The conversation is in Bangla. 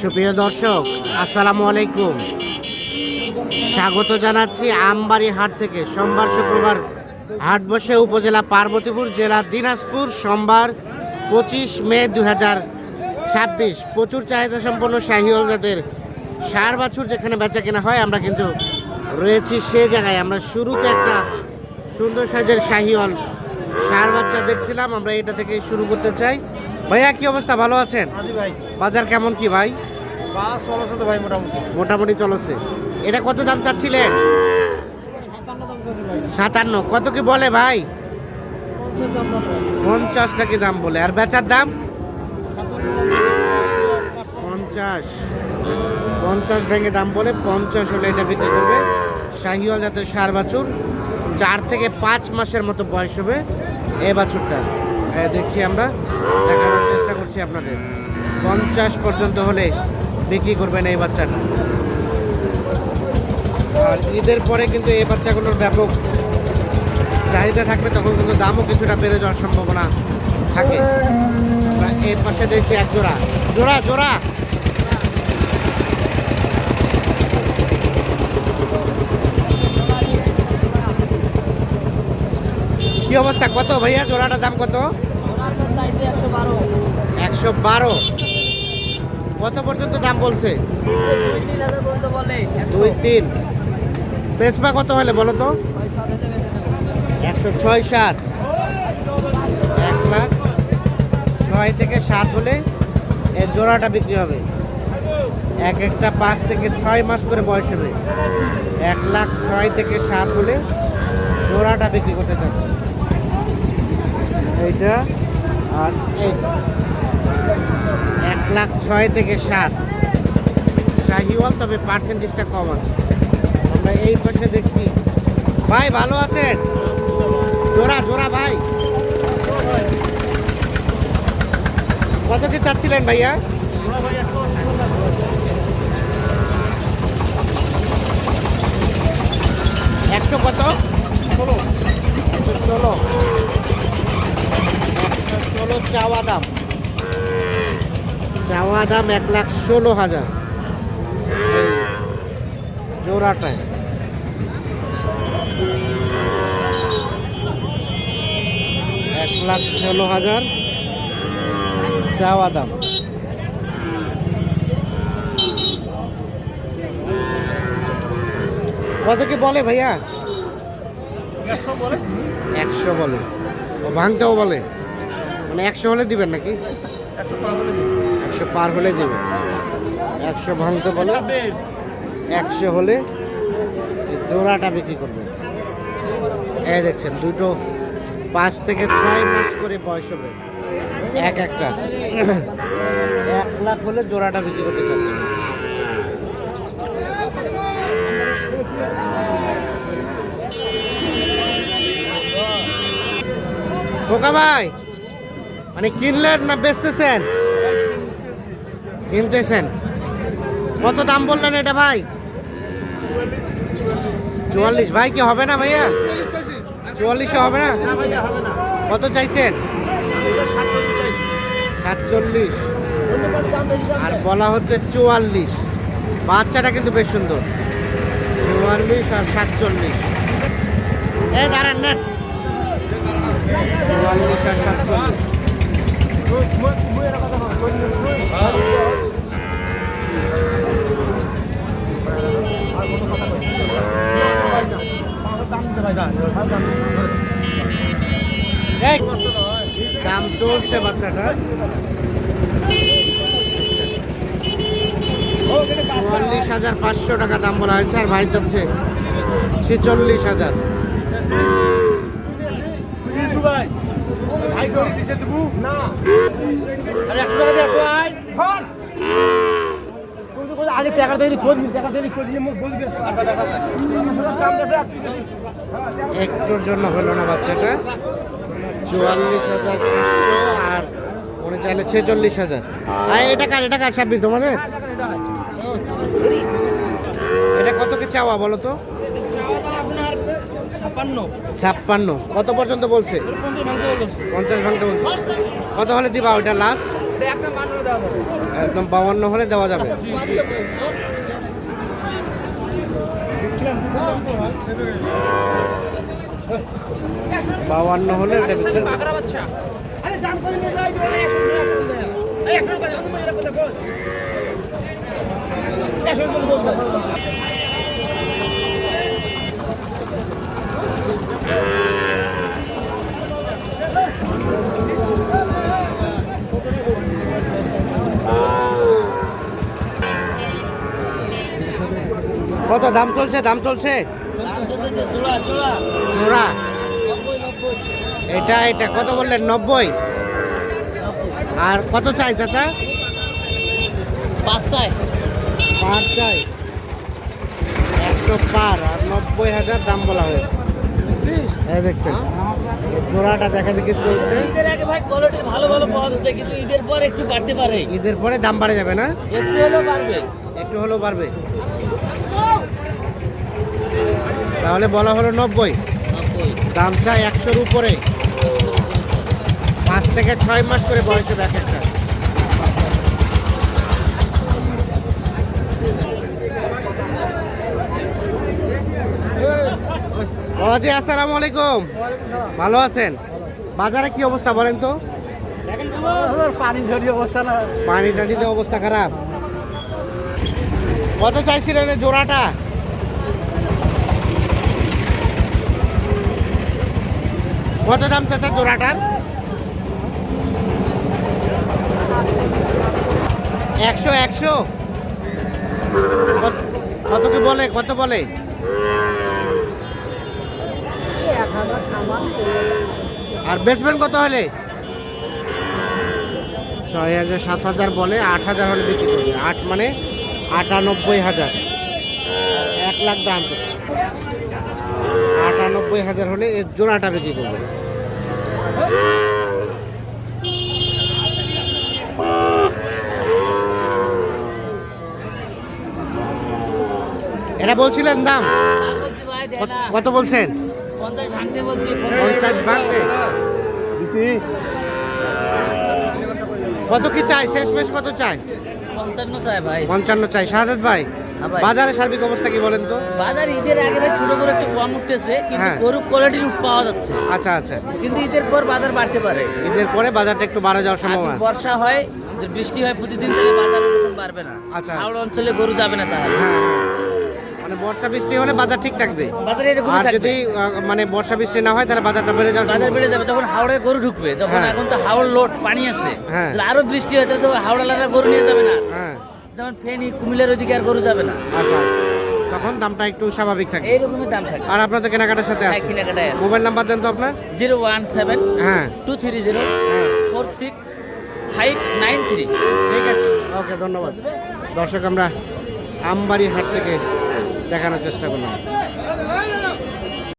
সুপ্রিয় দর্শক, আসসালামু আলাইকুম। স্বাগত জানাচ্ছি আমবাড়ি হাট থেকে। সোমবার শুক্রবার হাট বসে উপজেলা পার্বতীপুর, জেলা দিনাজপুর। সোমবার 25 মে 2026। প্রচুর চাহিদা সম্পন্ন শাহিওয়াল জাতের ষাঁড় বাছুর যেখানে বেচা কেনা হয়, আমরা কিন্তু রয়েছি সে জায়গায়। আমরা শুরুতে একটা সুন্দর সাইজের শাহিওয়াল ষাঁড় বাচ্চা দেখছিলাম, আমরা এটা থেকে শুরু করতে চাই। ভাইয়া কি অবস্থা, ভালো আছেন? ভাই বাজার কেমন কি ভাই? বাস চলছে তো ভাই, মোটামুটি মোটামুটি চলছে। এটা কত দাম চাচ্ছিলেন? 57 দাম চলছে ভাই। 57। কত কি বলে ভাই? 50 দাম বলে ভাই। 50 নাকি দাম বলে, আর বেচার দাম 57 50 ভেঙে দাম বলে। 50 হলে এটা বিক্রি করবে। শাহিওয়াল জাতের ষাঁড় বাছুর, 4 থেকে 5 মাসের মতো বয়স হবে এই বাছুরটা। দেখছি, আমরা দেখানোর চেষ্টা করছি আপনাদের। 50 পর্যন্ত হলে বিক্রি করবেন এই বাচ্চাটা। আর ঈদের পরে কিন্তু এই বাচ্চাগুলোর ব্যাপক চাহিদা থাকবে, তখন কিন্তু দামও কিছুটা বেড়ে যাওয়ার সম্ভাবনা থাকে। আমরা এই পাশে দেখছি এক জোড়া জোড়া জোড়া কি অবস্থা, কত ভাইয়া জোড়াটার দাম কত? 112। কত পর্যন্ত দাম বলছে? 2-3। বেচবা কত হলে বলো তো? 106-7। 1,06,000 থেকে 7 হলে এর জোড়াটা বিক্রি হবে। একটা 5 থেকে 6 মাস করে বয়স হবে। 1,06,000 থেকে 7 হলে জোড়াটা বিক্রি করতে চাচ্ছে। এইটা আর এইটা 1,06,000 থেকে 7 শাহিওয়াল, তবে পার্সেন্টেজটা কম আছে। আমরা এই পাশে দেখছি। ভাই ভালো আছেন? জোড়া জোড়া ভাই কত কি চাচ্ছিলেন ভাইয়া? একশো কত? 116। 116 চাওয়া দাম। চাওয়া দাম 1,16,000 জোড়াটায়। 1,16,000 চাওয়া দাম। কত কি বলে ভাইয়া? 100 বলে। ও ভাঙতেও বলে, মানে 100 হলে দিবেন নাকি? 100 পার হলে দিবেন। 100 ভাঙতে বলে, 100 হলে এই জোড়াটা বিক্রি করবেন। এই দেখছেন, দুটো 5 থেকে 6 মাস করে বয়স হবে এক একটা। 1 লাখ হলে জোড়াটা বিক্রি করতে চাচ্ছে। খোকা ভাই, মানে কিনলেন না বেচতেছেন? কিনতেছেন। কত দাম বললেন এটা ভাই? 44। ভাই কি হবে না ভাইয়া? 44 হবে না? কত চাইছেন? 47। আর বলা হচ্ছে 44। বাচ্চাটা কিন্তু বেশ সুন্দর। 44 আর 47। এই দাঁড়ান নেন। 44 আর 47। দাম চলছে বাচ্চাটা 44,500 টাকা দাম বলা হয়েছে। আর ভাই যাচ্ছে 46,000। একটুর জন্য হলো না বাচ্চাটা। 44,500 আর মনে চাইলে 46,000। আর এটা কার? এটা কার সাব্বির তোমাদের? এটা কত কি চাওয়া বলো তো? 56। কত পর্যন্ত বলছে? 50 ভাঙতে বলছে। কত হলে দিবা ওইটা লাস্ট? একদম 52 হলে দেওয়া যাবে। বাউান্ন হলে এটা বিক্রি কত দাম চলছে? দাম চলছে জোড়া। এটা এটা কত বললেন? 90। আর কত চাই চাচা? 5 চাই। পার চাই 100 পার, আর 90,000 দাম বলা হয়েছে। এই দেখছেন এই জোড়াটা দেখা দেখি চলছে। ঈদের আগে ভাই কোয়ালিটি ভালো ভালো পাওয়া যাচ্ছে, কিন্তু ঈদের পর একটু বাড়তে পারে। ঈদের পরে দাম বাড়ে যাবে না? একটু হলেও বাড়বে। একটু হলেও বাড়বে। তাহলে বলা হলো 90, দাম চাই 100-র উপরে। 5 থেকে 6 মাস করে বয়সে ব্যাক একটা। বাবাজি আসসালামু আলাইকুম, ভালো আছেন? বাজারে কি অবস্থা বলেন তো? পানি ঝরি অবস্থা না। পানি টানিতে অবস্থা খারাপ। কত চাইছিলেন এই জোড়াটা? কত দাম চাচা জোড়াটার? 100 কত কি বলে? কত বলে? আর বেচবেন কত হলে? 6,000 7,000 বলে, 8,000 হলে বিক্রি করবে। 8 মানে 98,000, 1 লাখ দাম তো। 98,000 হলে এর জোড়াটা বিক্রি করবে। এটা বলছিলেন দাম কত বলছেন? 50 ভাঙতে বলছি। 50 ভাঙতে কত কি চাই? শেষমেশ কত চাই? 55 চাই ভাই। 55 চাই। শাহাদাত ভাই, হ্যাঁ ভাই। বাজারে সার্বিক অবস্থা কি বলেন তো? বাজার ঈদের আগে ভাই ছোট করে একটু কম উঠতেছে, কিন্তু হ্যাঁ। গরু কোয়ালিটির পাওয়া যাচ্ছে। আচ্ছা আচ্ছা, কিন্তু ঈদের পর বাজার বাড়তে পারে। ঈদের পরে বাজারটা একটু বাড়া যাওয়ার আর সম্ভাবনা। যদি বর্ষা হয়, যদি বৃষ্টি হয় প্রতিদিন, তাহলে বাজার ওরকম বাড়বে না। আচ্ছা। হাওড় অঞ্চলে গরু যাবে না তাহলে। হ্যাঁ, মানে বর্ষা বৃষ্টি হলে বাজার ঠিক থাকবে। বাজারে এরকম আর থাকবে। যদি মানে বর্ষা বৃষ্টি না হয় তাহলে বাজারটা বেড়ে যাওয়ার বাজার সম্ভাবনা। বেড়ে যাবে, তখন হাওড়ে গরু ঢুকবে। তখন হ্যাঁ। এখন তো হাওড় লোড পানি আছে, হ্যাঁ। তাহলে আরো বৃষ্টি হয়েছে তো হাওড়ালারা গরু নিয়ে যাবে না। হ্যাঁ, যেমন ফেনী কুমিল্লার ওইদিকে আর গরু যাবে না। আচ্ছা, তখন দামটা একটু স্বাভাবিক থাকে। এইরকমই দাম থাকে। আর আপনাদের কেনাকাটার সাথে আছে কেনাকাটায় আছে। মোবাইল নাম্বার দেন তো আপনার। 017 হ্যাঁ 230 হ্যাঁ 46593। ঠিক আছে, ওকে, ধন্যবাদ। দর্শক, আমরা আমবাড়ি হাট থেকে দেখানোর চেষ্টা করলাম।